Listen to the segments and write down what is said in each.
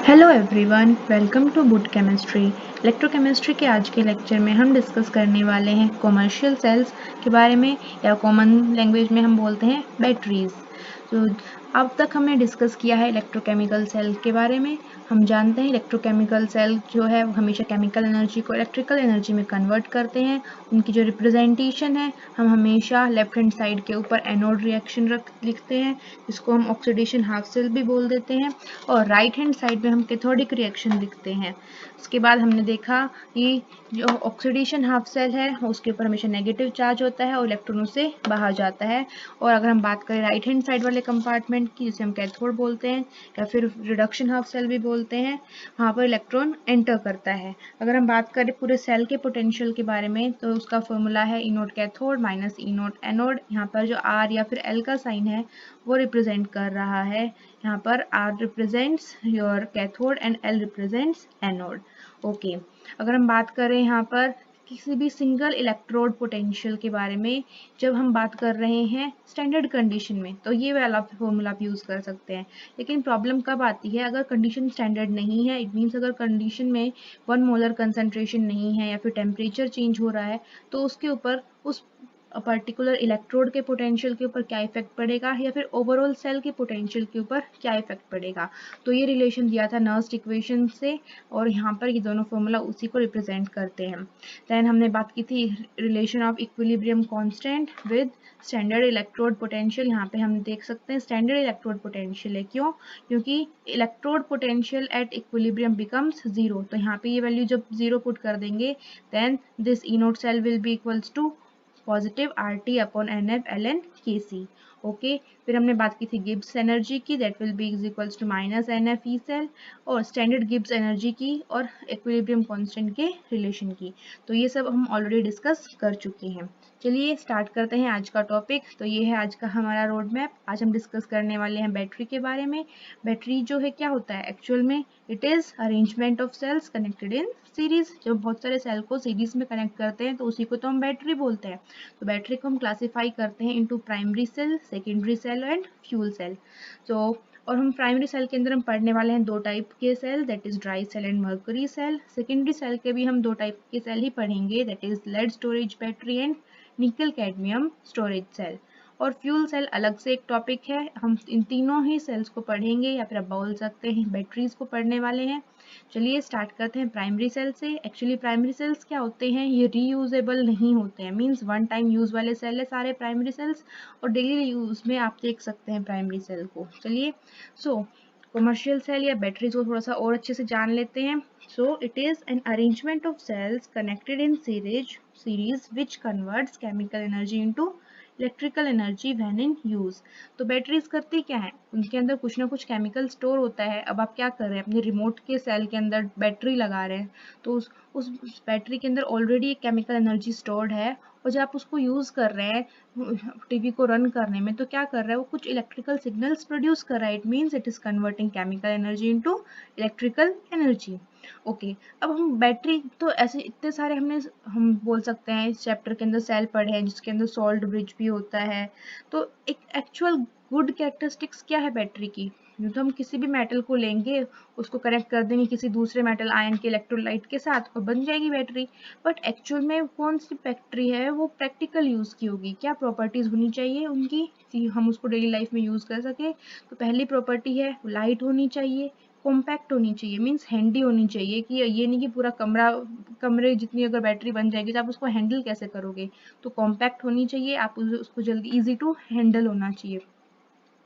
Hello everyone, welcome to boot chemistry. Electrochemistry के आज के लेक्चर में हम डिस्कस करने वाले हैं कॉमर्शियल सेल्स के बारे में, या कॉमन लैंग्वेज में हम बोलते हैं बैटरीज। तो अब तक हमने डिस्कस किया है इलेक्ट्रोकेमिकल सेल के बारे में। हम जानते हैं इलेक्ट्रोकेमिकल सेल जो है वो हमेशा केमिकल एनर्जी को इलेक्ट्रिकल एनर्जी में कन्वर्ट करते हैं। उनकी जो रिप्रेजेंटेशन है, हम हमेशा लेफ्ट हैंड साइड के ऊपर एनोड रिएक्शन लिखते हैं, जिसको हम ऑक्सीडेशन हाफ सेल भी बोल देते हैं, और राइट हैंड साइड में हम कैथोडिक रिएक्शन लिखते हैं। उसके बाद हमने देखा कि जो ऑक्सीडेशन हाफ सेल है उसके ऊपर हमेशा नेगेटिव चार्ज होता है और इलेक्ट्रॉनों से बाहर जाता है। और अगर हम बात करें राइट हैंड साइड वाले कंपार्टमेंट की, जिसे हम कैथोड बोलते हैं या फिर रिडक्शन हाफ सेल भी बोलते हैं, वहाँ पर इलेक्ट्रॉन एंटर करता है। अगर हम बात करें पूरे सेल के पोटेंशियल के बारे में, तो उसका फॉर्मूला है ई नोट कैथोड माइनस ई नोट एनोड। यहाँ पर जो आर या फिर एल का साइन है वो रिप्रेजेंट कर रहा है। यहाँ पर R represents your cathode and L represents anode। Okay, अगर हम बात करें यहाँ पर किसी भी सिंगल इलेक्ट्रोड पोटेंशियल के बारे में, जब हम बात कर रहे हैं स्टैंडर्ड कंडीशन में, तो ये वाला फॉर्मूला आप यूज़ कर सकते हैं। लेकिन प्रॉब्लम कब आती है? अगर कंडीशन स्टैंडर्ड नहीं है, इट मीन्स अगर कंडीशन में 1 मोलर कंसंट्रेशन नहीं है या फिर टेम्परेचर चेंज हो रहा है, तो उसके ऊपर उस पर्टिकुलर इलेक्ट्रोड के पोटेंशियल के ऊपर क्या इफेक्ट पड़ेगा, या फिर ओवरऑल सेल के पोटेंशियल के ऊपर क्या इफेक्ट पड़ेगा। तो ये रिलेशन दिया था नर्स्ट इक्वेशन से, और यहाँ पर ये दोनों फॉर्मूला उसी को रिप्रेजेंट करते हैं। देन हमने बात की थी relation of equilibrium constant with standard electrode potential. यहाँ पे हम देख सकते हैं स्टैंडर्ड इलेक्ट्रोड पोटेंशियल है, क्यों? क्योंकि electrode potential at equilibrium becomes 0। तो यहाँ पे ये वैल्यू जब 0 पुट कर देंगे, then this E naught cell will be equals to positive RT upon NF ln Kc। Okay, फिर हमने बात की थी गिब्स एनर्जी की, that will be equals to minus NF E cell, और स्टैंडर्ड गिब्स एनर्जी की और इक्विलिब्रियम कांस्टेंट के रिलेशन की। तो ये सब हम ऑलरेडी डिस्कस कर चुके हैं। चलिए स्टार्ट करते हैं आज का टॉपिक। तो ये है आज का हमारा रोड मैप। आज हम डिस्कस करने वाले हैं बैटरी के बारे में। बैटरी जो है क्या होता है एक्चुअल में? It is arrangement of cells connected in series. जब बहुत सारे सेल को सीरीज में कनेक्ट करते हैं तो उसी को तो हम बैटरी बोलते हैं। तो बैटरी को हम क्लासिफाई करते हैं into primary cell, secondary cell and fuel cell. तो और हम प्राइमरी सेल के अंदर हम पढ़ने वाले हैं 2 टाइप के cell, that is dry cell and mercury cell. Secondary cell के भी हम 2 टाइप के सेल ही पढ़ेंगे, that is lead storage battery and nickel cadmium storage cell. और फ्यूल सेल अलग से एक टॉपिक है, हम इन तीनों ही सेल्स को पढ़ेंगे, या फिर आप बोल सकते हैं बैटरीज को पढ़ने वाले हैं। चलिए स्टार्ट करते हैं प्राइमरी सेल से। एक्चुअली प्राइमरी सेल्स क्या होते हैं? ये रीयूजेबल नहीं होते हैं, मींस वन टाइम यूज वाले सेल है सारे प्राइमरी सेल्स, और डेली यूज में आप देख सकते हैं प्राइमरी सेल को। चलिए कमर्शियल सेल या बैटरीज को थोड़ा सा और अच्छे से जान लेते हैं। So it is an arrangement of cells connected in series which converts chemical energy into electrical energy when in use. तो बैटरीज करती क्या है? उनके अंदर कुछ ना कुछ केमिकल स्टोर होता है। अब आप क्या कर रहे हैं, अपने रिमोट के सेल के अंदर बैटरी लगा रहे हैं, तो उस बैटरी के अंदर ऑलरेडी एक केमिकल एनर्जी स्टोर्ड है, और जब आप उसको यूज़ कर रहे हैं टीवी को रन करने में, तो क्या कर रहा है वो? कुछ इलेक्ट्रिकल सिग्नल्स प्रोड्यूस कर रहा है। It means it is converting chemical energy into electrical energy. Okay, अब हम बैटरी तो ऐसे इतने सारे हम बोल सकते हैं इस चैप्टर के अंदर सेल पढ़े हैं, जिसके अंदर सॉल्ट ब्रिज भी होता है। तो एक एक्चुअल गुड कैरेक्टरिस्टिक्स क्या है बैटरी की? यूँ तो हम किसी भी मेटल को लेंगे, उसको कनेक्ट कर देंगे किसी दूसरे मेटल आयन के इलेक्ट्रोलाइट के साथ, और बन जाएगी बैटरी। बट एक्चुअल में कौन सी बैटरी है वो प्रैक्टिकल यूज़ की होगी? क्या प्रॉपर्टीज़ होनी चाहिए उनकी कि हम उसको डेली लाइफ में यूज़ कर सके? तो पहली प्रॉपर्टी है लाइट होनी चाहिए, कॉम्पैक्ट होनी चाहिए, मीन्स हैंडी होनी चाहिए, कि ये नहीं कि पूरा कमरे जितनी अगर बैटरी बन जाएगी तो आप उसको हैंडल कैसे करोगे। तो कॉम्पैक्ट होनी चाहिए, आप उसको जल्दी ईजी टू हैंडल होना चाहिए।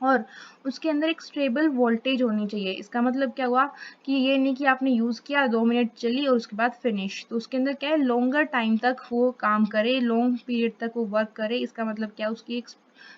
और उसके अंदर एक स्टेबल वोल्टेज होनी चाहिए। इसका मतलब क्या हुआ कि ये नहीं कि आपने यूज़ किया 2 मिनट चली और उसके बाद फिनिश। तो उसके अंदर क्या है, लॉन्गर टाइम तक वो काम करे, लॉन्ग पीरियड तक वो वर्क करे। इसका मतलब क्या, उसकी एक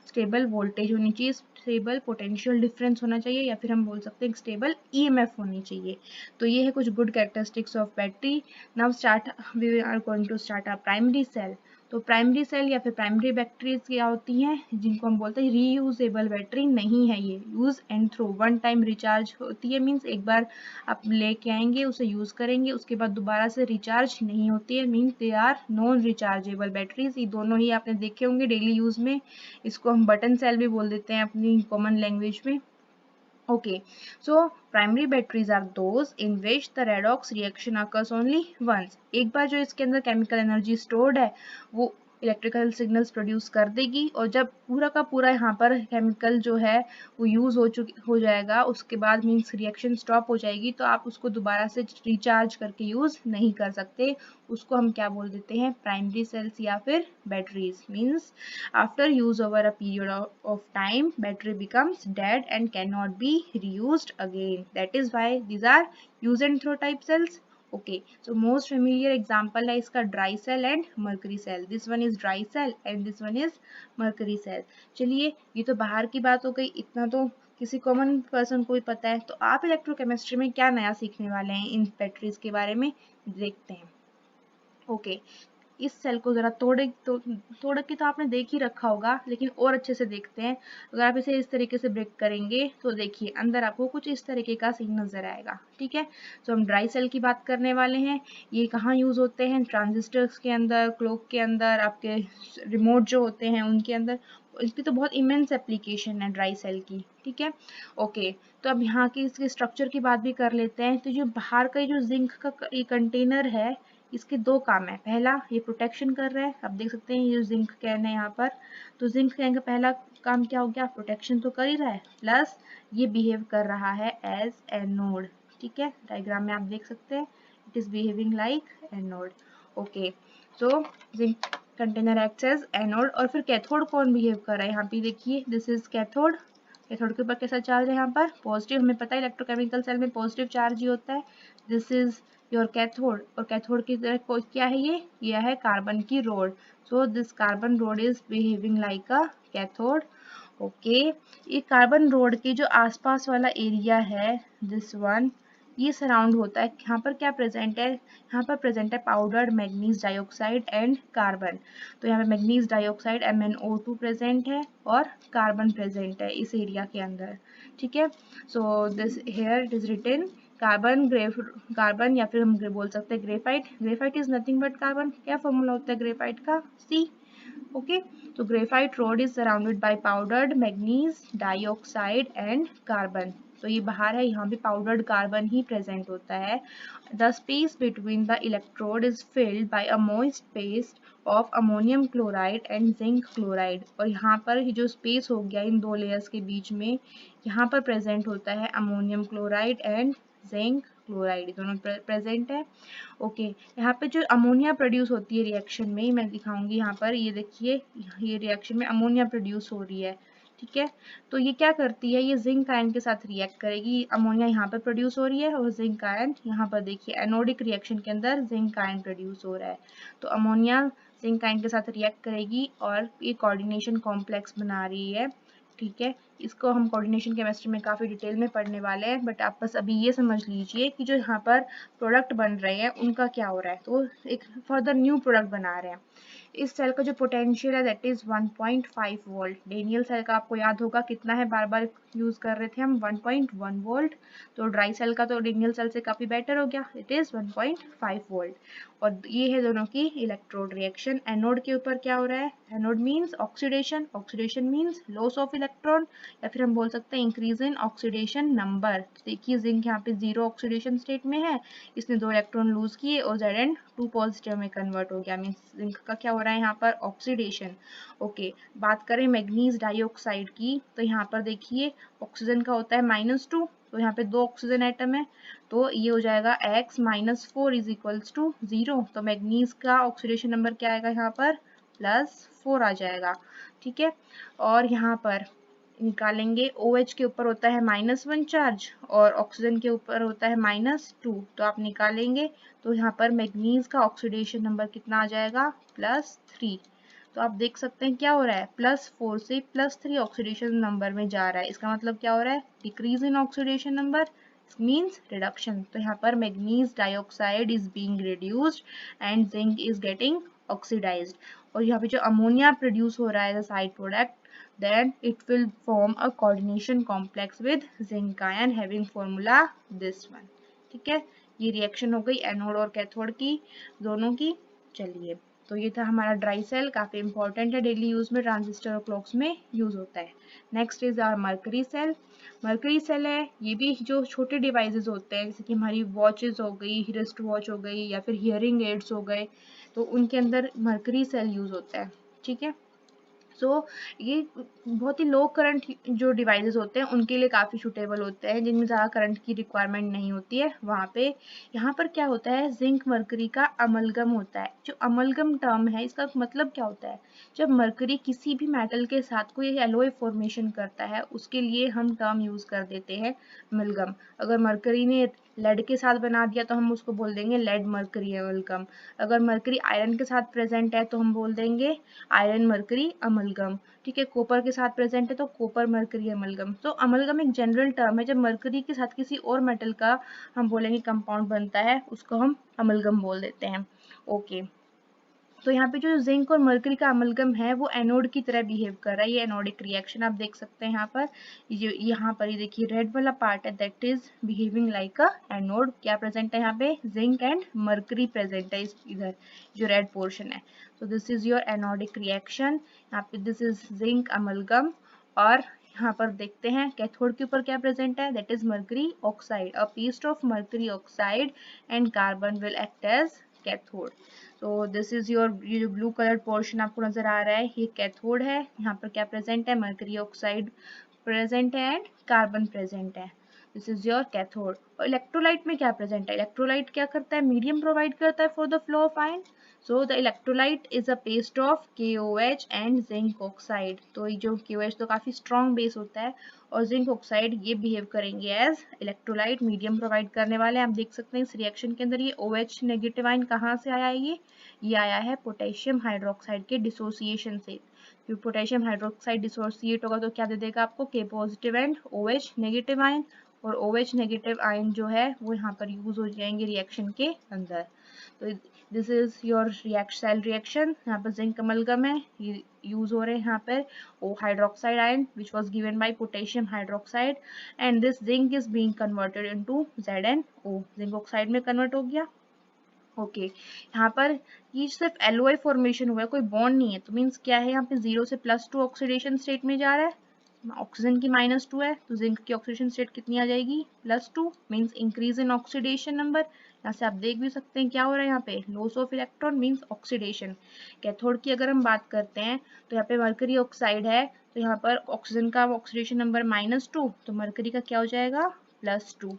स्टेबल वोल्टेज होनी चाहिए, स्टेबल पोटेंशियल डिफरेंस होना चाहिए, या फिर हम बोल सकते हैं स्टेबल EMF होनी चाहिए। तो ये है कुछ good characteristics of battery. Now start we are going to start a primary cell. तो प्राइमरी सेल या फिर प्राइमरी बैटरीज क्या होती हैं, जिनको हम बोलते हैं रीयूजेबल बैटरी नहीं है। ये use and throw, one time recharge होती है, मीन्स एक बार आप लेके आएंगे उसे यूज करेंगे, उसके बाद दोबारा से रिचार्ज नहीं होती है, means they are non rechargeable batteries. ये दोनों ही आपने देखे होंगे डेली यूज में। इसको हम बटन सेल भी बोल देते हैं अपनी कॉमन लैंग्वेज में। Okay, so primary batteries are those in which the redox reaction occurs only once. एक बार जो इसके अंदर केमिकल एनर्जी स्टोर्ड है वो इलेक्ट्रिकल सिग्नल्स प्रोड्यूस कर देगी, और जब पूरा का पूरा यहाँ पर केमिकल जो है वो यूज हो जाएगा, उसके बाद मीन्स रिएक्शन स्टॉप हो जाएगी, तो आप उसको दोबारा से रिचार्ज करके यूज नहीं कर सकते। उसको हम क्या बोल देते हैं, प्राइमरी सेल्स या फिर batteries. Means after use over a period of time, battery becomes dead and cannot be reused again. That is why these are use and throw type cells. Okay, so most familiar example है इसका dry cell and mercury cell. This one is dry cell and this one is mercury cell. चलिए, ये तो बाहर की बात हो गई, इतना तो किसी कॉमन पर्सन को भी पता है। तो आप इलेक्ट्रोकेमिस्ट्री में क्या नया सीखने वाले हैं इन बैटरीज के बारे में, देखते हैं। ओके, इस सेल को जरा तोड़ के तो आपने देख ही रखा होगा, लेकिन और अच्छे से देखते हैं। अगर आप इसे इस तरीके से ब्रेक करेंगे तो देखिए अंदर आपको कुछ इस तरीके का सीन नजर आएगा। ठीक है, तो हम ड्राई सेल की बात करने वाले हैं। ये कहाँ यूज होते हैं, ट्रांजिस्टर्स के अंदर, क्लॉक के अंदर, आपके रिमोट जो होते हैं उनके अंदर। इसकी तो बहुत इमेंस एप्लीकेशन है ड्राई सेल की। ठीक है, ओके, तो अब यहाँ की इसके स्ट्रक्चर की बात भी कर लेते हैं। तो जो बाहर का जो जिंक का कंटेनर है, इसके दो काम है। पहला, ये प्रोटेक्शन कर रहा है, आप देख सकते हैं ये जिंक कैन है यहाँ पर। तो जिंक कैन का पहला काम क्या हो गया, प्रोटेक्शन तो कर ही रहा है, प्लस ये बिहेव कर रहा है एज एनोड। ठीक है, डायग्राम में आप देख सकते हैं, it is behaving like anode. Okay, तो zinc container acts as anode. और फिर कैथोड कौन बिहेव कर रहा है, यहाँ पे देखिए, दिस इज कैथोड। कैथोड के ऊपर कैसा चार्ज है, यहाँ पर पॉजिटिव। हमें पता है इलेक्ट्रोकेमिकल सेल में पॉजिटिव चार्ज ही होता है। This is your cathode. और कैथोड की तरह क्या है, ये है कार्बन की road. So this carbon road is behaving like a cathode. Okay, ये कार्बन रोड के जो आसपास वाला एरिया है, दिस वन, ये सराउंड होता है। यहाँ पर क्या प्रेजेंट है, यहाँ पर प्रेजेंट है powdered manganese dioxide and carbon. तो यहाँ पे मैग्नीज डाइऑक्साइड MnO2 प्रेजेंट है और कार्बन प्रेजेंट है इस एरिया के अंदर। ठीक है, so this here it is written carbon, या फिर हम बोल सकते हैं graphite. Graphite is nothing but carbon. क्या फॉर्मूला होता है ग्रेफाइट का, C। ओके, तो graphite rod is surrounded by powdered manganese dioxide and carbon. तो ये बाहर है, यहाँ भी पाउडर्ड कार्बन ही प्रेजेंट होता है। The space between the electrode is filled by a moist paste of ammonium chloride and zinc chloride. और यहाँ पर जो स्पेस हो गया इन दो लेयर्स के बीच में, यहाँ पर प्रेजेंट होता है ammonium chloride and zinc chloride, दोनों प्रेजेंट है। ओके, यहाँ पे जो अमोनिया प्रोड्यूस होती है रिएक्शन में, मैं दिखाऊंगी यहाँ पर, ये देखिए, ये रिएक्शन में अमोनिया प्रोड्यूस हो रही है। ठीक है, तो ये क्या करती है, ये जिंक आयन के साथ रिएक्ट करेगी। अमोनिया यहाँ पर प्रोड्यूस हो रही है और जिंक आयन यहाँ पर, देखिए एनोडिक रिएक्शन के अंदर जिंक आयन प्रोड्यूस हो रहा है। तो अमोनिया जिंक आयन के साथ रिएक्ट करेगी और ये कोऑर्डिनेशन कॉम्प्लेक्स बना रही है। ठीक है, इसको हम कोऑर्डिनेशन केमिस्ट्री में काफ़ी डिटेल में पढ़ने वाले हैं, बट आप बस अभी ये समझ लीजिए कि जो यहाँ पर प्रोडक्ट बन रहे हैं उनका क्या हो रहा है। तो एक फर्दर न्यू प्रोडक्ट बना रहे हैं। इस सेल का जो पोटेंशियल है that is 1.5 volt. Daniell cell का आपको याद होगा कितना है, बार बार यूज कर रहे थे हम, 1.1 वोल्ट। तो ड्राई सेल का तो डेनियल सेल से काफी बेटर हो गया, इट इज 1.5 वोल्ट। और ये है दोनों की इलेक्ट्रोड रिएक्शन। एनोड के ऊपर क्या हो रहा है, anode means oxidation, oxidation means loss of electron, या फिर हम बोल सकते हैं इंक्रीज इन ऑक्सीडेशन नंबर। देखिए जिंक यहाँ पे 0 ऑक्सीडेशन स्टेट में है, इसने 2 इलेक्ट्रॉन लूज किए और Zn2 पॉजिटिव में कन्वर्ट हो गया। मीन्स जिंक का क्या हो रहा है यहाँ पर, ऑक्सीडेशन। ओके, बात करें मैग्नीज डाइऑक्साइड की, तो यहाँ पर देखिए ऑक्सीजन का होता है -2, तो यहाँ पे 2 ऑक्सीजन एटम है, तो ये हो जाएगा x -4 इज इक्वल्स टू 0। तो मैग्नीज का ऑक्सीडेशन नंबर क्या आएगा यहाँ पर, +4 आ जाएगा। ठीक है, और यहाँ पर निकालेंगे, OH के ऊपर होता है -1 चार्ज और ऑक्सीजन के ऊपर होता है -2, तो आप निकालेंगे तो यहाँ पर मैग्नीज का ऑक्सीडेशन नंबर कितना आ जाएगा, +3। तो आप देख सकते हैं क्या हो रहा है, +4 से +3 ऑक्सीडेशन नंबर में जा रहा है। इसका मतलब क्या हो रहा है, decrease in oxidation number means reduction. तो यहाँ पर manganese dioxide is being reduced and zinc is getting oxidised. और यहाँ पे जो अमोनिया प्रोड्यूस हो रहा है as a side product, then it will form a coordination complex with zinc ion having formula this one। ठीक है, ये रिएक्शन हो गई एनोड और कैथोड की, दोनों की। चलिए तो ये था हमारा ड्राई सेल, काफ़ी इंपॉर्टेंट है, डेली यूज़ में ट्रांजिस्टर और क्लॉक्स में यूज़ होता है। Next is our mercury cell. Mercury cell है, ये भी जो छोटे डिवाइसेस होते हैं, जैसे कि हमारी वॉचेस हो गई, रिस्ट वॉच हो गई, या फिर हियरिंग एड्स हो गए, तो उनके अंदर मर्करी सेल यूज़ होता है। ठीक है, सो ये बहुत ही लो करंट जो डिवाइसेस होते हैं उनके लिए काफ़ी सूटेबल होते हैं, जिनमें ज़्यादा करंट की रिक्वायरमेंट नहीं होती है वहाँ पे। यहाँ पर क्या होता है, जिंक मरकरी का अमलगम होता है। जो अमलगम टर्म है, इसका मतलब क्या होता है, जब मरकरी किसी भी मेटल के साथ कोई एलॉय फॉर्मेशन करता है, उसके लिए हम टर्म यूज़ कर देते हैं अमलगम। अगर मरकरी ने लेड के साथ बना दिया तो हम उसको बोल देंगे लेड मरकरी अमलगम। अगर मरकरी आयरन के साथ प्रेजेंट है तो हम बोल देंगे आयरन मरकरी अमलगम। ठीक है, कॉपर के साथ प्रेजेंट है तो कॉपर मरकरी अमलगम। तो अमलगम एक जनरल टर्म है, जब मरकरी के साथ किसी और मेटल का हम बोलेंगे कंपाउंड बनता है, उसको हम अमलगम बोल देते हैं। ओके, तो यहाँ पे जो जिंक और मरकरी का अमलगम है वो एनोड की तरह बिहेव कर रहा है। ये एनोडिक रिएक्शन आप देख सकते हैं यहाँ पर। यहाँ पर ये देखिए रेड वाला पार्ट है, that is behaving like a anode. क्या प्रेजेंट है यहाँ पे, जिंक एंड मरकरी प्रेजेंट है इधर, जो रेड पोर्शन है। तो this is your anodic reaction. यहाँ पे दिस इज जिंक अमलगम। और यहाँ पर देखते हैं कैथोड के ऊपर क्या प्रेजेंट है, that is mercury oxide, a piece of mercury oxide and carbon will act as cathode. तो दिस इज योर, ये जो ब्लू कलर पोर्शन आपको नजर आ रहा है ये कैथोड है। यहाँ पर क्या प्रेजेंट है, मरकरी ऑक्साइड प्रेजेंट है एंड कार्बन प्रेजेंट है। This is your cathode. और इलेक्ट्रोलाइट में क्या प्रेजेंट है, इलेक्ट्रोलाइट क्या करता है, मीडियम प्रोवाइड करता है for the flow of ion. So the electrolyte is a paste of KOH and zinc oxide. तो ये जो KOH तो काफी स्ट्रॉन्ग बेस होता है, और जिंक ऑक्साइड ये बिहेव करेंगे एज इलेक्ट्रोलाइट, मीडियम प्रोवाइड करने वाले। आप देख सकते हैं इस रिएक्शन के अंदर ये OH नेगेटिव आयन कहाँ से आया है, ये आया है पोटेशियम हाइड्रोक्साइड के डिसोसिएशन से। क्योंकि पोटेशियम हाइड्रोक्साइड डिसोसिएट होगा तो क्या दे देगा आपको, K positive and OH negative ion. और OH नेगेटिव आयन जो है वो यहाँ पर यूज हो जाएंगे रिएक्शन के अंदर। तो this is your cell reaction. यहाँ पर जिंक अमलगम है, ये यूज हो रहे हैं यहाँ पर O hydroxide ion which was given by potassium hydroxide, and this zinc is being converted into ZnO, zinc oxide में कन्वर्ट हो गया। ओके, यहाँ पर ये सिर्फ एलओआई फॉर्मेशन हुआ है, कोई बॉन्ड नहीं है, तो मीन्स क्या है, यहाँ पे 0 से +2 ऑक्सीडेशन स्टेट में जा रहा है। ऑक्सीजन की -2 है तो जिंक की ऑक्सीडेशन स्टेट कितनी आ जाएगी, +2, means increase in oxidation number. यहाँ से आप देख भी सकते हैं क्या हो रहा है यहाँ पे, loss of electron means oxidation. Cathode की अगर हम बात करते हैं तो यहाँ पे मरकरी ऑक्साइड है, तो यहाँ पर ऑक्सीजन का ऑक्सीडेशन नंबर -2, तो मरकरी का क्या हो जाएगा, +2।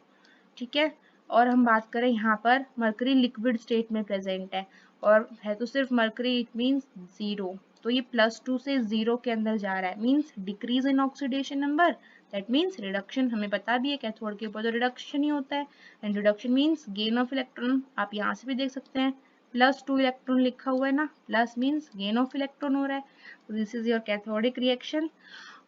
ठीक है, और हम बात करें यहाँ पर मरकरी लिक्विड स्टेट में प्रेजेंट है, और है तो सिर्फ मरकरी, इट मीन्स 0। तो ये +2 से 0 के अंदर जा रहा है, means decrease in oxidation number, that means reduction. हमें पता भी है कैथोड के ऊपर तो रिडक्शन ही होता है, and reduction means gain of electron. आप यहाँ से भी देख सकते हैं +2 इलेक्ट्रॉन लिखा हुआ है ना, plus means gain of electron हो रहा है। This is your cathodic reaction.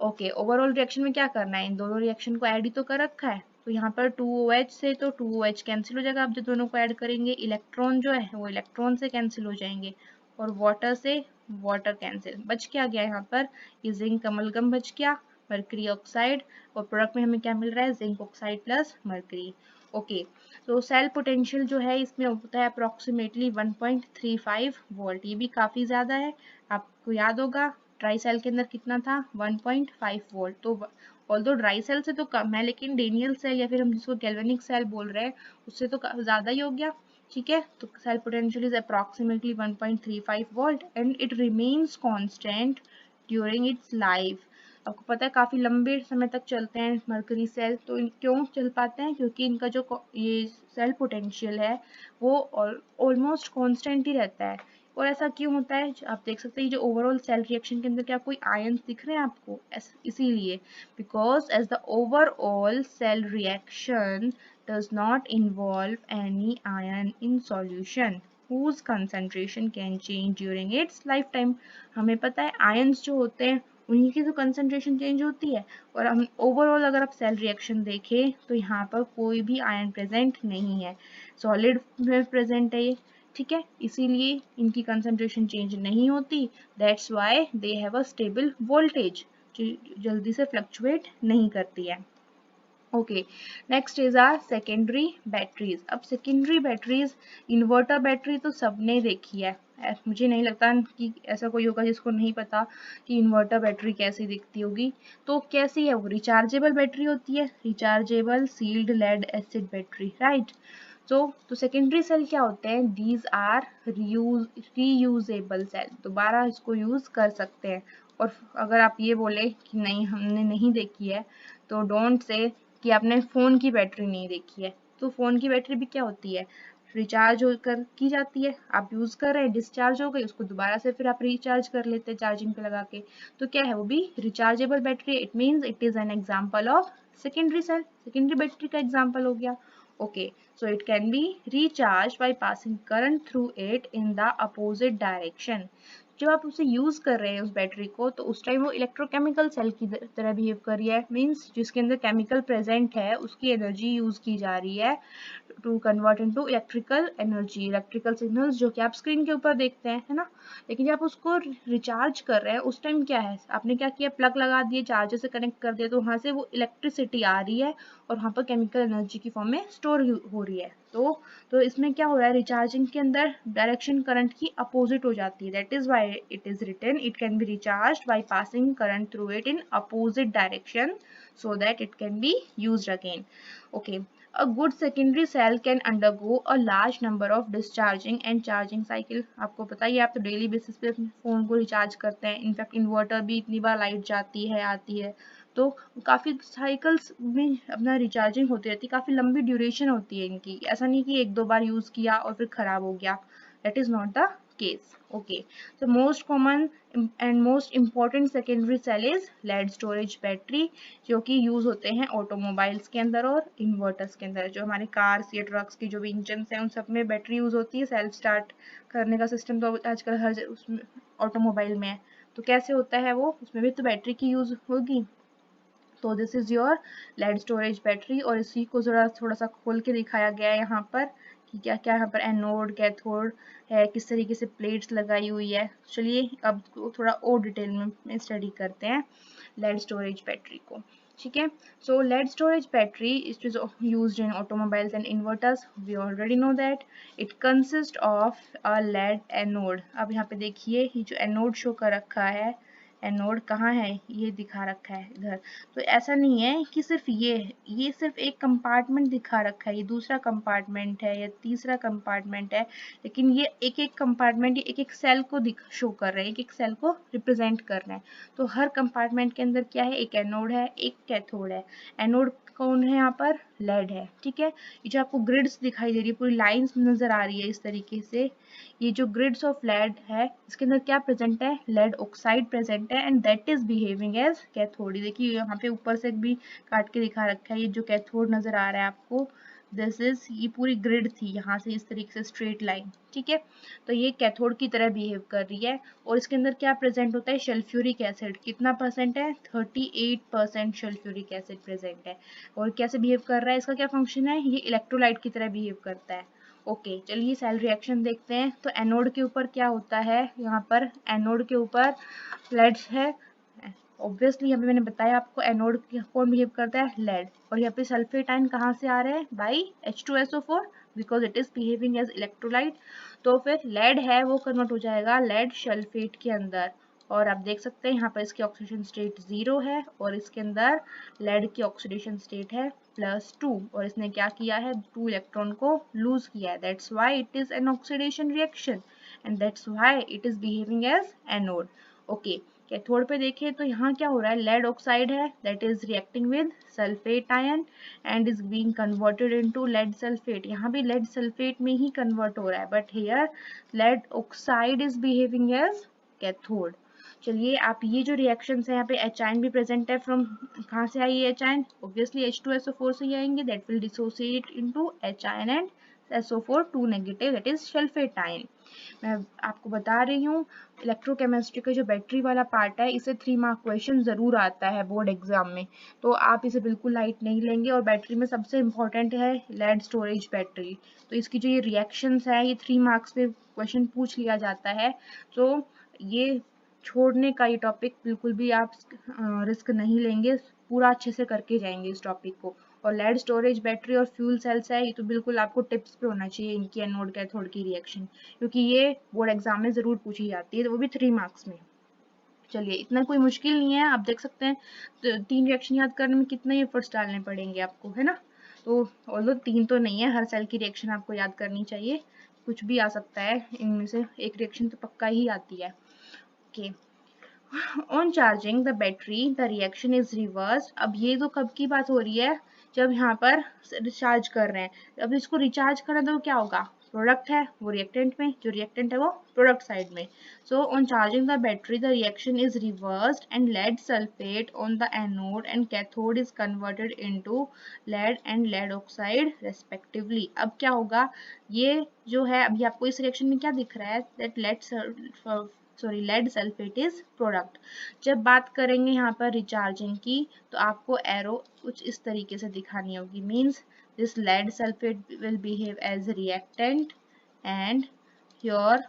Okay, overall reaction में क्या करना है, इन दोनों रिएक्शन को ऐड ही तो कर रखा है, तो यहाँ पर 2OH से तो 2OH कैंसिल हो जाएगा, आप जो दोनों को ऐड करेंगे। इलेक्ट्रॉन जो है वो इलेक्ट्रॉन से कैंसिल हो जाएंगे, और वाटर से वाटर कैंसिल। बच क्या गया यहाँ पर, ये जिंक अमलगम बच गया, मरकरी ऑक्साइड, और प्रोडक्ट में हमें क्या मिल रहा है, zinc oxide plus mercury. Okay, तो सेल पोटेंशियल जो है इसमें होता है अप्रोक्सीमेटली 1.35 वोल्ट, ये भी काफ़ी ज़्यादा है। आपको याद होगा ड्राई सेल के अंदर कितना था, 1.5 वोल्ट। तो ऑल्दो ड्राई सेल से तो कम है, लेकिन डेनियल सेल या फिर हम जिसको गैल्वेनिक सेल बोल रहे हैं उससे तो ज़्यादा ही हो गया। ठीक है, तो cell potential is approximately 1.35 volt and it remains constant during its life. आपको पता है काफ़ी लंबे समय तक चलते हैं मरकरी सेल, तो क्यों चल पाते हैं, क्योंकि इनका जो ये सेल पोटेंशियल है वो ऑलमोस्ट कांस्टेंट ही रहता है। और ऐसा क्यों होता है, आप देख सकते हैं जो ओवरऑल सेल रिएक्शन के अंदर क्या कोई आयंस दिख रहे हैं आपको, इसीलिए because as the overall cell reaction does not involve any ion in solution whose concentration can change during its lifetime। हमें पता है आयंस जो होते हैं उन्हीं की तो कंसंट्रेशन चेंज होती है, और हम ओवरऑल अगर आप सेल रिएक्शन देखें तो यहाँ पर कोई भी आयन प्रेजेंट नहीं है, सॉलिड में प्रेजेंट है ये। ठीक है, इसीलिए इनकी कंसंट्रेशन चेंज नहीं होती, that's why they have a stable voltage, जल्दी से फ्लक्चुएट नहीं करती है। Okay, next is our secondary batteries. अब सेकेंडरी बैटरीज, इन्वर्टर बैटरी तो सबने देखी है, मुझे नहीं लगता कि ऐसा कोई होगा जिसको नहीं पता कि इन्वर्टर बैटरी कैसी दिखती होगी। तो कैसी है वो? रिचार्जेबल बैटरी होती है, rechargeable sealed lead acid battery, right. तो सेकेंडरी सेल क्या होते हैं? दीज आर रीयूजेबल सेल, दोबारा इसको यूज कर सकते हैं। और अगर आप ये बोले कि नहीं हमने नहीं देखी है, तो डोंट से कि आपने फोन की बैटरी नहीं देखी है। तो फोन की बैटरी भी क्या होती है? रिचार्ज होकर की जाती है, आप यूज कर रहे हैं, डिस्चार्ज हो गई, उसको दोबारा से फिर आप रिचार्ज कर लेते हैं चार्जिंग पे लगा के। तो क्या है वो भी? Rechargeable battery. It means it is an example of secondary cell, secondary battery का एग्जाम्पल हो गया। Okay, so it can be recharged by passing current through it in the opposite direction। जब आप उसे यूज कर रहे हैं उस बैटरी को, तो उस टाइम वो इलेक्ट्रोकेमिकल सेल की तरह बिहेव कर रही है। मीन्स जिसके अंदर केमिकल प्रेजेंट है उसकी एनर्जी यूज की जा रही है to convert into electrical energy, electrical signals जो कि आप स्क्रीन के ऊपर देखते हैं, है ना। लेकिन जब आप उसको रिचार्ज कर रहे हैं उस टाइम क्या है? आपने क्या किया? प्लग लगा दिए, चार्जर से कनेक्ट कर दिया, तो वहां से वो इलेक्ट्रिसिटी आ रही है और वहां पर केमिकल एनर्जी की फॉर्म में स्टोर हो रही है। तो इसमें क्या हो रहा है? रिचार्जिंग के अंदर डायरेक्शन करंट की अपोजिट हो जाती है। That is why it is written it can be recharged by passing current through it in opposite direction so that it can be used again। Okay, a good secondary cell can undergo a large number of discharging and charging cycle। आपको पता ही है, आप तो daily basis पे अपने phone को recharge करते हैं। इनफैक्ट इन्वर्टर भी इतनी बार लाइट जाती है आती है, तो काफी साइकिल्स में अपना रिचार्जिंग होती रहती है, काफी लंबी ड्यूरेशन होती है इनकी। ऐसा नहीं कि एक दो बार यूज किया और फिर खराब हो गया, that is not the case. Okay, so most common and most important secondary cell is lead storage battery, जो कि यूज होते हैं ऑटोमोबाइल्स के अंदर और इन्वर्टर्स के अंदर। जो हमारे कार्स या ट्रक्स की जो भी इंजन हैं उन सब में बैटरी यूज होती है। सेल्फ स्टार्ट करने का सिस्टम तो आजकल हर उसमें ऑटोमोबाइल में है। तो कैसे होता है वो? उसमें भी तो बैटरी की यूज होगी। तो this is your lead storage battery, और इसी को थोड़ा सा खोल के दिखाया गया है यहाँ पर कि क्या क्या यहाँ पर एनोड कैथोड है, किस तरीके से प्लेट्स लगाई हुई है। चलिए अब थोड़ा और डिटेल में स्टडी करते हैं लेड स्टोरेज बैटरी को। ठीक है, so lead storage battery it is used in automobiles and inverters, we already know that. It consist of a lead anode. अब यहाँ पे देखिए ये जो एनोड शो कर रखा है, एनोड कहाँ है? ये दिखा रखा है इधर। तो ऐसा नहीं है कि सिर्फ ये सिर्फ एक कंपार्टमेंट दिखा रखा है, ये दूसरा कंपार्टमेंट है या तीसरा कंपार्टमेंट है, लेकिन ये एक एक कंपार्टमेंट एक एक सेल को शो कर रहे हैं, एक एक सेल को रिप्रेजेंट कर रहे हैं। तो हर कंपार्टमेंट के अंदर क्या है? एक एनोड है, एक कैथोड है। एनोड कौन है यहाँ पर? लेड है। ठीक है, ये जो आपको ग्रिड्स दिखाई दे रही है, पूरी लाइंस नजर आ रही है इस तरीके से, ये जो ग्रिड्स ऑफ लेड है इसके अंदर क्या प्रेजेंट है? लेड ऑक्साइड प्रेजेंट है, and that is behaving as cathode. देखिए यहाँ पे ऊपर से भी काट के दिखा रखा है, ये जो कैथोड नजर आ रहा है आपको, दिस इज, ये पूरी ग्रिड थी यहाँ से इस तरीके से स्ट्रेट लाइन। ठीक है, तो ये कैथोड की तरह बिहेव कर रही है। और इसके अंदर क्या प्रेजेंट होता है? Sulphuric acid. कितना परसेंट है? 38% सल्फ्यूरिक एसिड प्रेजेंट है। और कैसे बिहेव कर रहा है? इसका क्या फंक्शन है? ये इलेक्ट्रोलाइट की तरह बिहेव करता है। ओके, चलिए सेल रिएक्शन देखते हैं। तो एनोड के ऊपर क्या होता है? यहाँ पर एनोड के ऊपर लेड है। ऑब्वियसली यहाँ पे मैंने बताया आपको एनोड कौन बिहेव करता है? लेड। और यहाँ पे सल्फेट आयन कहाँ से आ रहे हैं? By H2SO4, because it is behaving as electrolyte. तो फिर लेड है वो कन्वर्ट हो जाएगा लेड सल्फेट के अंदर। और आप देख सकते हैं यहाँ पर इसकी ऑक्सीडेशन स्टेट 0 है और इसके अंदर लेड की ऑक्सीडेशन स्टेट है +2, और इसने क्या किया है? 2 इलेक्ट्रॉन को लूज किया है। That's why it is an oxidation reaction and that's why it is behaving as anode. Okay, cathode पे देखें तो यहाँ क्या हो रहा है? लेड ऑक्साइड है, that is reacting with sulphate ion and is being converted into lead sulphate. यहाँ भी लेड सल्फेट में ही कन्वर्ट हो रहा है, but here lead oxide is behaving as cathode. चलिए आप ये जो रिएक्शन है, यहाँ पे एच आयन भी प्रेजेंट है। फ्रॉम कहाँ से I H ion? Obviously H2SO4 से ही आएंगे, that will dissociate into H ion and SO4 2 negative, that is sulphate ion. मैं आपको बता रही हूँ इलेक्ट्रोकेमिस्ट्री का जो बैटरी वाला पार्ट है, इसे 3 मार्क क्वेश्चन जरूर आता है बोर्ड एग्जाम में, तो आप इसे बिल्कुल लाइट नहीं लेंगे। और बैटरी में सबसे इम्पोर्टेंट है लेड स्टोरेज बैटरी। तो इसकी जो ये रिएक्शंस है ये 3 मार्क्स पे क्वेश्चन पूछ लिया जाता है। तो ये छोड़ने का ये टॉपिक बिल्कुल भी आप रिस्क नहीं लेंगे, पूरा अच्छे से करके जाएंगे इस टॉपिक को। और लेड स्टोरेज बैटरी और फ्यूल सेल्स है, ये तो बिल्कुल आपको टिप्स पे होना चाहिए इनकी एनोड कैथोड की रिएक्शन, क्योंकि ये बोर्ड एग्जाम में ज़रूर पूछी जाती है, तो वो भी 3 मार्क्स में। चलिए, इतना कोई मुश्किल नहीं है, आप देख सकते हैं तो 3 रिएक्शन याद करने में कितने एफर्ट्स डालने पड़ेंगे आपको, है ना। तो ऑल्दो 3 तो नहीं है, हर सेल की रिएक्शन आपको याद करनी चाहिए, कुछ भी आ सकता है इनमें से, एक रिएक्शन तो पक्का ही आती है। Okay, on charging the battery the reaction is reverse. अब ये तो कब की बात हो रही है, जब यहाँ पर रिचार्ज कर रहे हैं। अब इसको रिचार्ज करना तो क्या होगा, प्रोडक्ट है वो रिएक्टेंट में, जो रिएक्टेंट है वो प्रोडक्ट साइड में। So on charging the battery the reaction is reversed and lead sulphate on the anode and cathode is converted into lead and lead oxide respectively. अब क्या होगा, ये जो है अभी आपको इस रिएक्शन में क्या दिख रहा है, that lead sulphate is product. जब बात करेंगे यहाँ पर रिचार्जिंग की, तो आपको एरो कुछ इस तरीके से दिखानी होगी, means this lead sulphate will behave as reactant and your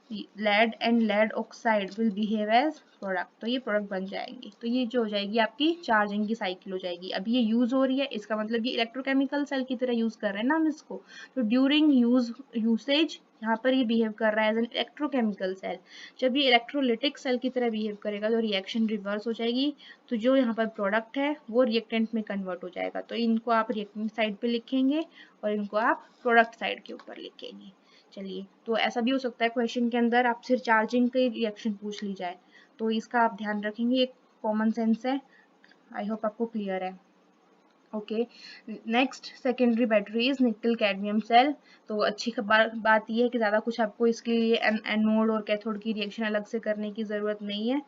lead and lead oxide will behave as product, तो ये प्रोडक्ट बन जाएंगे। तो ये जो हो जाएगी आपकी चार्जिंग की साइकिल हो जाएगी। अभी ये यूज हो रही है, इसका मतलब ये इलेक्ट्रोकेमिकल सेल की तरह यूज कर रहे हैं ना हम इसको, तो ड्यूरिंग यूसेज यहाँ पर ये बिहेव कर रहा है एज एन इलेक्ट्रोकेमिकल सेल। जब ये इलेक्ट्रोलिटिक सेल की तरह बिहेव करेगा तो रिएक्शन रिवर्स हो जाएगी, तो जो यहाँ पर प्रोडक्ट है वो रिएक्टेंट में कन्वर्ट हो जाएगा। तो इनको आप रिएक्टेंट साइड पे लिखेंगे और इनको आप प्रोडक्ट साइड के ऊपर लिखेंगे। चलिए, तो ऐसा भी हो सकता है क्वेश्चन के अंदर आपसे चार्जिंग की रिएक्शन पूछ ली जाए, तो इसका आप ध्यान रखेंगे, एक कॉमन सेंस है। आई होप आपको क्लियर है। Okay, next secondary battery is nickel cadmium cell. तो अच्छी बात यह है कि ज़्यादा कुछ आपको इसके लिए एनोड और कैथोड की रिएक्शन अलग से करने की ज़रूरत नहीं है,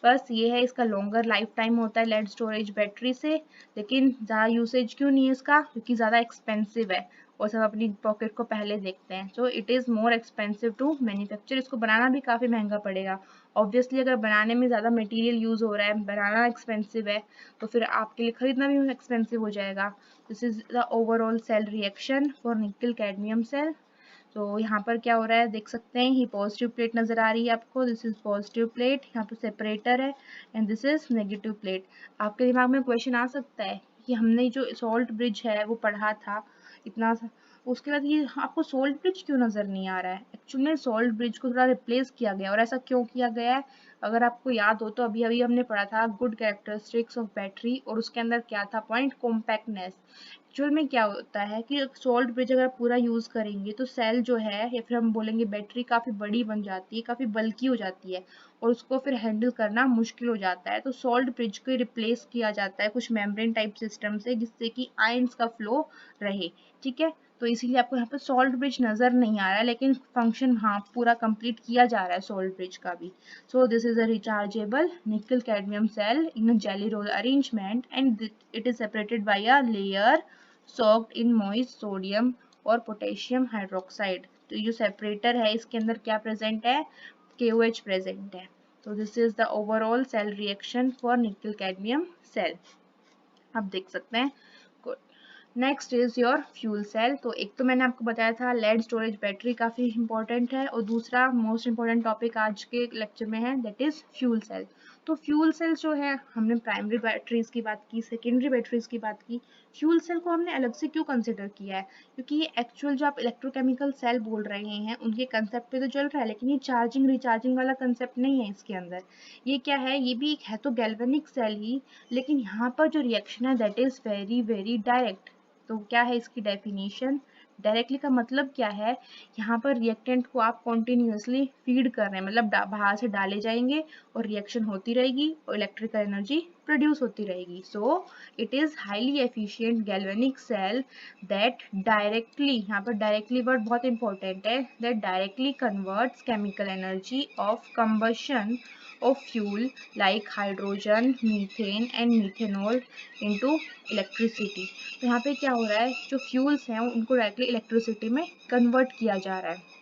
बस ये है इसका लॉन्गर लाइफ टाइम होता है लेड स्टोरेज बैटरी से। लेकिन ज़्यादा यूसेज क्यों नहीं है इसका, क्योंकि ज़्यादा एक्सपेंसिव है और सब अपनी पॉकेट को पहले देखते हैं। So it is more expensive to manufacture, इसको बनाना भी काफ़ी महंगा पड़ेगा। ऑब्वियसली अगर बनाने में ज़्यादा मटेरियल यूज़ हो रहा है, बनाना एक्सपेंसिव है, तो फिर आपके लिए खरीदना भी एक्सपेंसिव हो जाएगा। This is the overall cell reaction for nickel cadmium cell. तो यहाँ पर क्या हो रहा है देख सकते हैं, ये पॉजिटिव प्लेट नजर आ रही है आपको, दिस इज पॉजिटिव प्लेट, यहाँ पर सेपरेटर है, and this is negative plate. आपके दिमाग में क्वेश्चन आ सकता है कि हमने जो सॉल्ट ब्रिज है वो पढ़ा था इतना, उसके बाद ये आपको सोल्ट ब्रिज क्यों नज़र नहीं आ रहा है। एक्चुअली में सोल्ट ब्रिज को थोड़ा रिप्लेस किया गया, और ऐसा क्यों किया गया है, अगर आपको याद हो तो अभी अभी हमने पढ़ा था गुड कैरेक्टरिस्टिक्स ऑफ बैटरी, और उसके अंदर क्या था पॉइंट, कॉम्पैक्टनेस। एक्चुअल में क्या होता है कि सोल्ट ब्रिज अगर पूरा यूज़ करेंगे तो सेल जो है, या फिर हम बोलेंगे बैटरी काफ़ी बड़ी बन जाती है, काफ़ी बल्की हो जाती है, और उसको फिर हैंडल करना मुश्किल हो जाता है। तो सोल्ट ब्रिज को रिप्लेस किया जाता है कुछ मेम्ब्रेन टाइप सिस्टम से, जिससे कि आयंस का फ्लो रहे, ठीक है। तो इसीलिए आपको यहाँ पर सॉल्ट ब्रिज नज़र नहीं आ रहा है, लेकिन फंक्शन हाँ पूरा कंप्लीट किया जा रहा है सॉल्ट ब्रिज का भी। So this is a rechargeable nickel cadmium cell in a jelly roll arrangement, and it is separated by a layer soaked in moist sodium और पोटेशियम हाइड्रोक्साइड। तो ये जो सेपरेटर है इसके अंदर क्या प्रेजेंट है, KOH प्रेजेंट है। तो this is the overall cell reaction for nickel cadmium cell, आप देख सकते हैं। Next is your fuel cell. तो एक तो मैंने आपको बताया था लेड स्टोरेज बैटरी काफ़ी इंपॉर्टेंट है, और दूसरा मोस्ट इंपॉर्टेंट टॉपिक आज के लेक्चर में है, दैट इज फ्यूल सेल। तो फ्यूल सेल जो है, हमने प्राइमरी बैटरीज की बात की, सेकेंडरी बैटरीज की बात की, फ्यूल सेल को हमने अलग से क्यों कंसिडर किया है, क्योंकि ये एक्चुअल जो आप इलेक्ट्रोकेमिकल सेल बोल रहे हैं उनके कंसेप्ट पे तो चल रहा है, लेकिन ये चार्जिंग रिचार्जिंग वाला कंसेप्ट नहीं है इसके अंदर। ये क्या है, ये भी एक है तो गैल्वेनिक सेल ही, लेकिन यहाँ पर जो रिएक्शन है that is very very direct. तो क्या है इसकी डेफिनेशन, डायरेक्टली का मतलब क्या है, यहाँ पर रिएक्टेंट को आप कॉन्टिन्यूसली फीड कर रहे हैं, मतलब बाहर से डाले जाएंगे और रिएक्शन होती रहेगी और इलेक्ट्रिकल एनर्जी प्रोड्यूस होती रहेगी। So it is highly efficient galvanic cell that directly, यहाँ पर डायरेक्टली वर्ड बहुत इंपॉर्टेंट है, that directly converts chemical energy of combustion of fuel like hydrogen, methane and methanol into electricity। तो यहाँ पे क्या हो रहा है, जो फ्यूल्स हैं उनको डायरेक्टली इलेक्ट्रिसिटी में कन्वर्ट किया जा रहा है।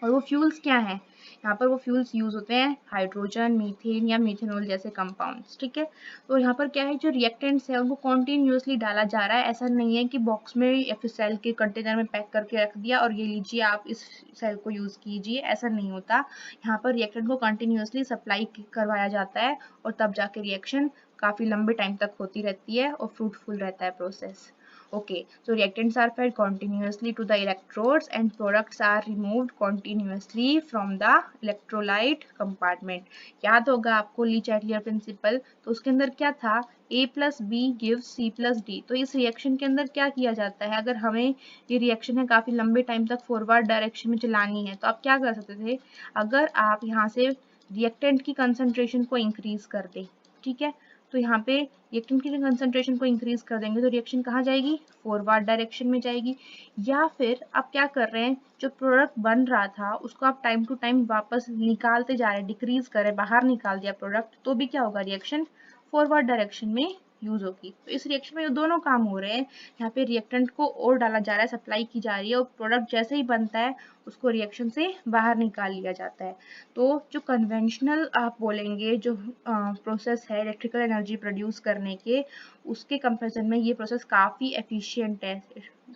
और वो फ्यूल्स क्या हैं, यहाँ पर वो फ्यूल्स यूज होते हैं हाइड्रोजन, मीथेन या मिथेनॉल जैसे कंपाउंड्स, ठीक है। तो यहाँ पर क्या है, जो रिएक्टेंट्स है उनको कॉन्टिन्यूसली डाला जा रहा है, ऐसा नहीं है कि बॉक्स में या फिर सेल के कंटेनर में पैक करके रख दिया और ये लीजिए आप इस सेल को यूज कीजिए, ऐसा नहीं होता। यहाँ पर रिएक्टेंट को कंटिन्यूसली सप्लाई करवाया जाता है और तब जाके रिएक्शन काफ़ी लंबे टाइम तक होती रहती है और फ्रूटफुल रहता है process. Okay, so reactants are fed continuously to the electrodes and products are removed continuously from the electrolyte compartment. याद होगा आपको ली चैटलियर प्रिंसिपल, तो उसके अंदर क्या था, A plus B gives C plus D। तो इस रिएक्शन के अंदर क्या किया जाता है, अगर हमें ये रिएक्शन है काफ़ी लंबे टाइम तक फॉरवर्ड डायरेक्शन में चलानी है, तो आप क्या कर सकते थे, अगर आप यहाँ से रिएक्टेंट की कंसंट्रेशन को इंक्रीज कर दें, ठीक है, तो यहाँ पे रिएक्टेंट की कंसंट्रेशन को इंक्रीज कर देंगे तो रिएक्शन कहाँ जाएगी, फॉरवर्ड डायरेक्शन में जाएगी। या फिर आप क्या कर रहे हैं, जो प्रोडक्ट बन रहा था उसको आप टाइम टू टाइम वापस निकालते जा रहे हैं, डिक्रीज कर रहे हैं, बाहर निकाल दिया प्रोडक्ट, तो भी क्या होगा, रिएक्शन फॉरवर्ड डायरेक्शन में यूज होगी। तो इस रिएक्शन में ये दोनों काम हो रहे हैं, यहाँ पे रिएक्टेंट को और डाला जा रहा है, सप्लाई की जा रही है, और प्रोडक्ट जैसे ही बनता है उसको रिएक्शन से बाहर निकाल लिया जाता है। तो जो कन्वेंशनल आप बोलेंगे जो प्रोसेस है इलेक्ट्रिकल एनर्जी प्रोड्यूस करने के, उसके कंपेरिजन में ये प्रोसेस काफ़ी एफिशिएंट है।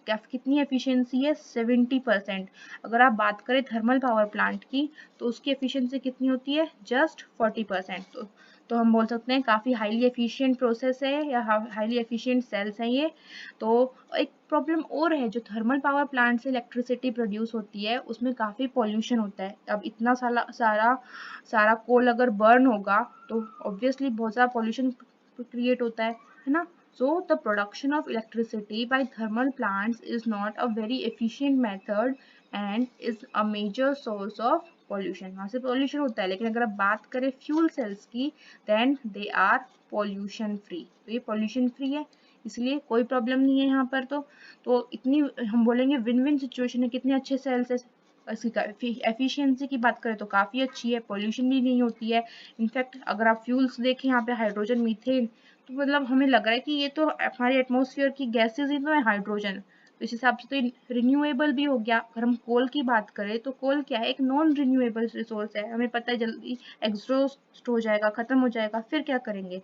कितनी एफिशिएंसी है, 70%। अगर आप बात करें थर्मल पावर प्लांट की, तो उसकी एफिशिएंसी कितनी होती है, जस्ट 40%। तो हम बोल सकते हैं काफ़ी हाईली एफिशिएंट प्रोसेस है या हाईली एफिशिएंट सेल्स हैं ये। तो एक प्रॉब्लम और है, जो थर्मल पावर प्लांट से इलेक्ट्रिसिटी प्रोड्यूस होती है उसमें काफ़ी पॉल्यूशन होता है। अब इतना सारा कोल अगर बर्न होगा तो ऑब्वियसली बहुत ज़्यादा पॉल्यूशन क्रिएट होता है ना। So the production of electricity by thermal plants is not a very efficient method and is a major source of pollution। वहाँ से pollution होता है, लेकिन अगर आप बात करें fuel cells की, then they are pollution free। तो ये pollution free है, इसलिए कोई प्रॉब्लम नहीं है यहाँ पर। तो इतनी हम बोलेंगे विन विन सिचुएशन है, कितने अच्छे सेल्स है। इसकी एफिशिएंसी की बात करें तो काफ़ी अच्छी है, पोल्यूशन भी नहीं होती है। इनफैक्ट अगर आप फ्यूल्स देखें यहाँ पे हाइड्रोजन, मीथेन, तो मतलब हमें लग रहा है कि ये तो हमारे एटमॉस्फेयर की गैसेज ही तो है हाइड्रोजन, तो इस हिसाब से तो रिन्यूएबल भी हो गया। अगर हम कोल की बात करें तो कोल क्या है, एक नॉन रिन्यूएबल रिसोर्स है, हमें पता है जल्दी एग्जॉस्ट हो जाएगा, खत्म हो जाएगा, फिर क्या करेंगे।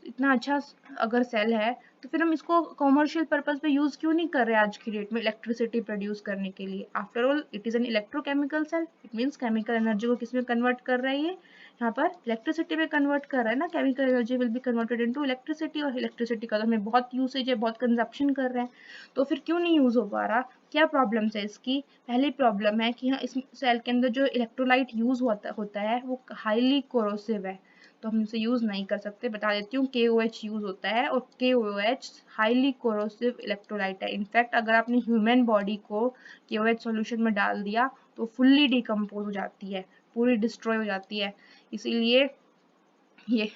इतना अच्छा अगर सेल है तो फिर हम इसको कॉमर्शियल पर्पज पे यूज क्यों नहीं कर रहे आज की डेट में इलेक्ट्रिसिटी प्रोड्यूस करने के लिए। After all it is an electrochemical cell, it means chemical energy को किस में कन्वर्ट कर रहा है, ये यहाँ पर इलेक्ट्रिसिटी में कन्वर्ट कर रहा है ना। Chemical energy will be converted into electricity, और इलेक्ट्रिसिटी का तो हमें बहुत यूसेज है, बहुत कंजप्शन कर रहे हैं, तो फिर क्यों नहीं यूज हो पा रहा। क्या प्रॉब्लम्स है इसकी, पहली प्रॉब्लम है कि हाँ इस सेल के अंदर जो इलेक्ट्रोलाइट यूज होता है वो हाईली कोरोसिव है, तो हम इसे यूज नहीं कर सकते। बता देती हूँ, KOH यूज होता है और KOH हाईली कोरोसिव इलेक्ट्रोलाइट है। इनफैक्ट अगर आपने ह्यूमन बॉडी को KOH सॉल्यूशन में डाल दिया तो फुल्ली डिकम्पोज हो जाती है, पूरी डिस्ट्रॉय हो जाती है। इसीलिए ये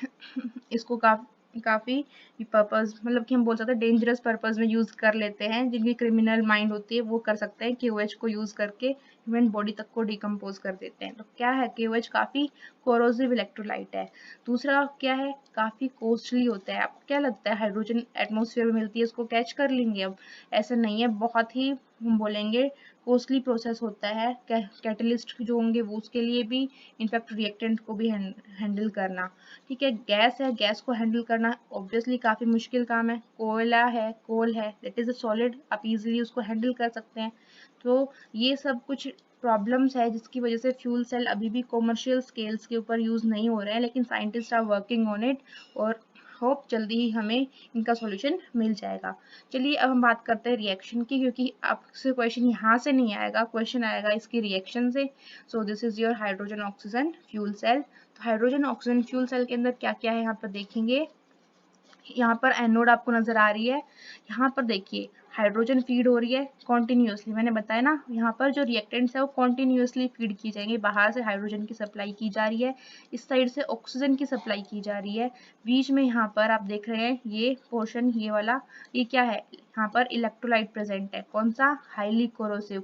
इसको काफ़ी पर्पस, मतलब कि हम बोल सकते हैं डेंजरस पर्पस में यूज़ कर लेते हैं। जिनकी क्रिमिनल माइंड होती है वो कर सकते हैं, KOH को यूज़ करके ह्यूमन बॉडी तक को डिकम्पोज कर देते हैं। तो क्या है, KOH काफ़ी कोरोसिव इलेक्ट्रोलाइट है। दूसरा क्या है, काफ़ी कॉस्टली होता है। आपको क्या लगता है हाइड्रोजन एटमॉस्फेयर में मिलती है, इसको कैच कर लेंगे? अब ऐसा नहीं है, बहुत ही हम बोलेंगे कॉस्टली प्रोसेस होता है। कैटलिस्ट जो होंगे वो उसके लिए भी, इनफैक्ट रिएक्टेंट को भी हैंडल करना, ठीक है। गैस है, गैस को हैंडल करना ऑब्वियसली काफ़ी मुश्किल काम है। कोयला है, कोल है, दैट इज़ अ सॉलिड, आप इजीली उसको हैंडल कर सकते हैं। तो ये सब कुछ प्रॉब्लम्स है जिसकी वजह से फ्यूल सेल अभी भी कॉमर्शियल स्केल्स के ऊपर यूज़ नहीं हो रहे हैं, लेकिन scientist are working on it और होप जल्दी ही हमें इनका सॉल्यूशन मिल जाएगा। चलिए अब हम बात करते हैं रिएक्शन की, क्योंकि आपसे क्वेश्चन यहाँ से नहीं आएगा, क्वेश्चन आएगा इसकी रिएक्शन से। So this is your hydrogen oxygen fuel cell. तो हाइड्रोजन ऑक्सीजन फ्यूल सेल के अंदर क्या क्या है यहाँ पर देखेंगे। यहाँ पर एनोड आपको नजर आ रही है, यहाँ पर देखिए हाइड्रोजन फीड हो रही है कॉन्टिन्यूसली। मैंने बताया ना, यहाँ पर जो रिएक्टेंट्स है वो कॉन्टिन्यूसली फीड की जाएंगे। बाहर से हाइड्रोजन की सप्लाई की जा रही है, इस साइड से ऑक्सीजन की सप्लाई की जा रही है। बीच में यहाँ पर आप देख रहे हैं ये पोर्शन, ये वाला, ये क्या है, यहाँ पर इलेक्ट्रोलाइट प्रेजेंट है। कौन सा, highly corrosive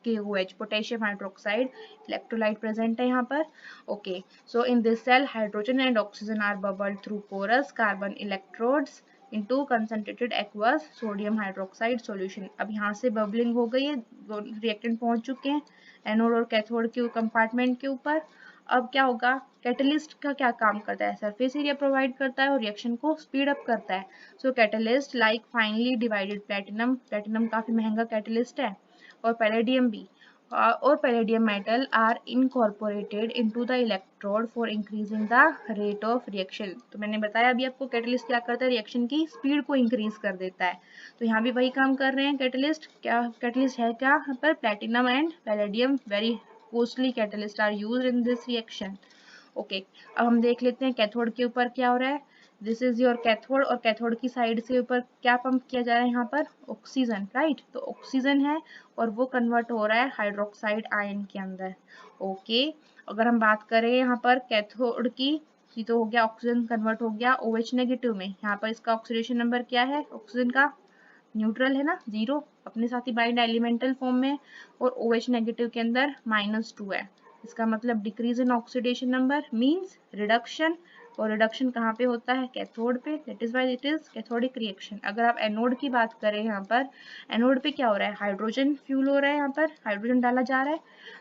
KOH, potassium hydroxide electrolyte present है यहाँ पर। Okay, so in this cell hydrogen and oxygen are bubbled through porous carbon electrodes into concentrated aqueous sodium hydroxide solution। अब यहाँ से बबलिंग हो गई है, रिएक्टेंट पहुंच चुके हैं एनोड और कैथोड के कंपार्टमेंट के ऊपर। अब क्या होगा, कैटलिस्ट का क्या काम करता है, सरफेस एरिया प्रोवाइड करता है और रिएक्शन को स्पीड अप करता है। So catalyst like finely divided platinum, platinum काफी महंगा कैटलिस्ट है, और पैलेडियम भी, और palladium metal are incorporated into the electrode for increasing the rate of reaction. तो मैंने बताया अभी आपको कैटलिस्ट क्या करता है, रिएक्शन की स्पीड को इंक्रीज कर देता है। तो यहाँ भी वही काम कर रहे हैं कैटलिस्ट। क्या कैटलिस्ट है, क्या यहाँ पर platinum and palladium very costly catalyst are used in this reaction. Okay, अब हम देख लेते हैं कैथोड के ऊपर क्या हो रहा है। दिस इज योर कैथोड, और कैथोड की साइड से ऊपर क्या पंप किया जा रहा है यहाँ पर, ऑक्सीजन, राइट। तो ऑक्सीजन है और वो कन्वर्ट हो रहा है हाइड्रोक्साइड आयन के अंदर। ओके, अगर हम बात करें यहाँ पर कैथोड की, ये तो हो गया ऑक्सीजन कन्वर्ट हो गया OH नेगेटिव में। यहाँ पर इसका ऑक्सीडेशन नंबर क्या है ऑक्सीजन का, न्यूट्रल है ना, 0, अपने साथ ही बाइंड एलिमेंटल फॉर्म में, और OH नेगेटिव के अंदर -2 है। इसका मतलब decrease in oxidation number means reduction, और रिडक्शन कहाँ पे होता है, कैथोड पे, that is why it is cathodic reaction. अगर आप एनोड की बात करें, यहाँ पर एनोड पे क्या हो रहा है, हाइड्रोजन फ्यूल हो रहा है, यहाँ पर हाइड्रोजन डाला जा रहा है,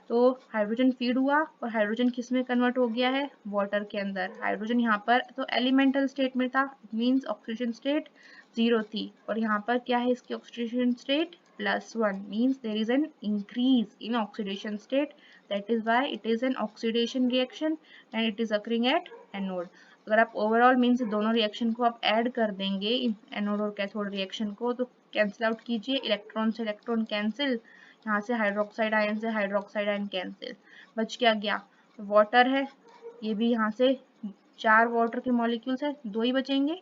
तो हाइड्रोजन फीड हुआ और हाइड्रोजन किस में कन्वर्ट हो गया है, वाटर के अंदर। हाइड्रोजन यहाँ पर तो एलिमेंटल स्टेट में था, मीन्स ऑक्सीडेशन स्टेट 0 थी, और यहाँ पर क्या है इसकी oxidation state +1, means there is an increase in oxidation state, that is why it is an oxidation reaction and it is occurring at anode। अगर आप ओवरऑल मीन्स दोनों रिएक्शन को आप ऐड कर देंगे, एनोड और कैथोड रिएक्शन को, तो कैंसिल आउट कीजिए, इलेक्ट्रॉन से इलेक्ट्रॉन कैंसिल, यहाँ से हाइड्रोक्साइड आयन से हाइड्रोक्साइड आयन कैंसिल, बच क्या गया, वाटर है, ये भी यहाँ से 4 वाटर के मॉलिक्यूल्स है, 2 ही बचेंगे।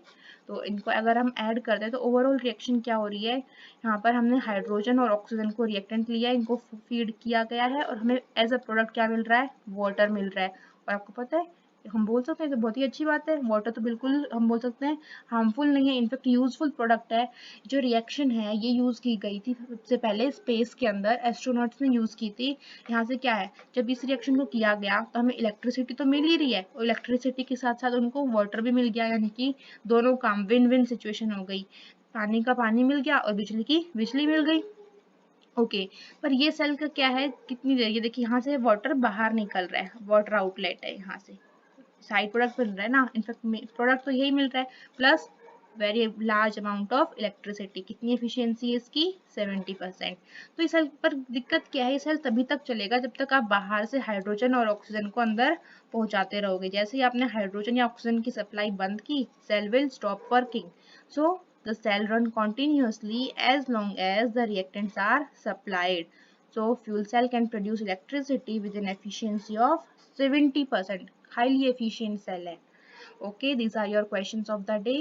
तो इनको अगर हम ऐड करते हैं तो ओवरऑल रिएक्शन क्या हो रही है, यहाँ पर हमने हाइड्रोजन और ऑक्सीजन को रिएक्टेंट लिया है, इनको फीड किया गया है, और हमें एज अ प्रोडक्ट क्या मिल रहा है, वाटर मिल रहा है। और आपको पता है, हम बोल सकते हैं तो बहुत ही अच्छी बात है, वाटर तो बिल्कुल हम बोल सकते हैं हार्मफुल नहीं है, इनफेक्ट यूजफुल प्रोडक्ट है। जो रिएक्शन है ये यूज की गई थी सबसे पहले स्पेस के अंदर, एस्ट्रोनॉट्स ने यूज की थी। यहाँ से क्या है, जब इस रिएक्शन को किया गया तो हमें इलेक्ट्रिसिटी तो मिल ही रही है, और इलेक्ट्रिसिटी के साथ साथ उनको वाटर भी मिल गया, यानी कि दोनों काम विन विन सिचुएशन हो गई, पानी का पानी मिल गया और बिजली की बिजली मिल गई। ओके, पर ये सेल का क्या है, कितनी देर, ये देखिए यहाँ से वाटर बाहर निकल रहा है, वाटर आउटलेट है, यहाँ से साइड प्रोडक्ट मिल रहा है ना, इनफैक्ट प्रोडक्ट तो यही मिल रहा है, plus very large amount of electricity. कितनी एफिशिएंसी है इसकी, 70%। तो इस सेल पर दिक्कत क्या है, ये सेल तभी तक चलेगा जब तक आप बाहर से हाइड्रोजन और ऑक्सीजन को अंदर पहुंचाते रहोगे। जैसे ही आपने हाइड्रोजन या ऑक्सीजन की सप्लाई बंद की, cell will stop working. So the cell run continuously as long as the reactants are supplied. So fuel cell can produce electricity with an efficiency of 70%. Highly efficient cell है। Okay, these are your questions of the day.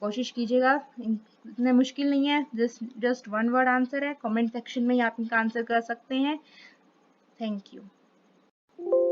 कोशिश कीजिएगा, इतने मुश्किल नहीं है, just one word answer है, comment section में आप इनका आंसर कर सकते हैं। Thank you.